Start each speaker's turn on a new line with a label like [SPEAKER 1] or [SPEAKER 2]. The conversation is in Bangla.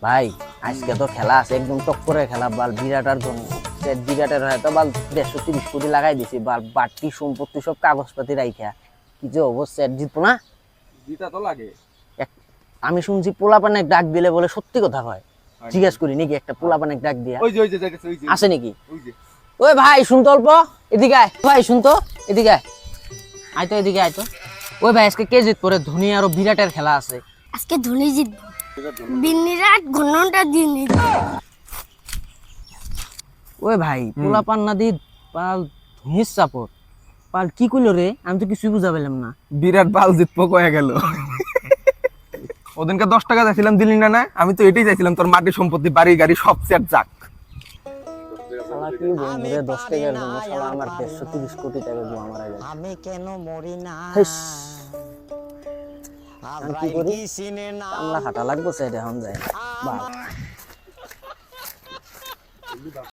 [SPEAKER 1] ভাই আজকে তো খেলা আছে, একদম টক্করের খেলা। বাল বিরাটার জন্য বিরাটের হয়তো বাল 130 কোটি লাগাই দিছি। বাল বাড়তি সম্পত্তি সব কাগজপাতি রাইখা কি যে অবস্থা, জিতবো না।
[SPEAKER 2] জিতা তো লাগে।
[SPEAKER 1] আমি শুনছি পোলাপানে ডাক দিলে বলে সত্যি কথা হয়। জিজ্ঞেস করি নাকি একটা পোলাপানে ডাক দিয়া
[SPEAKER 2] ওই যে যাইতেছে, ওই যে
[SPEAKER 1] আছে নাকি?
[SPEAKER 2] ওই যে
[SPEAKER 1] ওই ভাই শুনতো অল্প, এদিকে আয় ভাই, শুনতো এদিকে আয়। আয়তো এদিকে আয়তো। ওই ভাই আজকে কে জিতবো রে? ধোনি আর বিরাটের খেলা আছে।
[SPEAKER 3] আজকে ধোনি জিতবো। বিনিরাট ঘন্টা দিন
[SPEAKER 1] ওই ভাই পোলাপান না দি পাল ধোনির সাপোর্ট। পাল কি কইলো রে? আমি তো কিছুই বুঝা পেলাম না।
[SPEAKER 2] বিরাট বাল জিতবো কয়ে গেল। ওদিনকে 10 টাকা চাইছিলাম, দিলি না? না, আমি তো এটাই চাইছিলাম, তোর মাটি সম্পত্তি বাড়ি গাড়ি সব সেট যাক।
[SPEAKER 1] শালা কি বলবো রে, 10 টাকার জন্য শালা আমার 130 কোটি টাকা জমা মারা গেল।
[SPEAKER 4] আমি কেন মরি না?
[SPEAKER 1] হেস, আমি কি করি? কামলা খাটা লাগবো, সেটা এখন যায় না। বাল।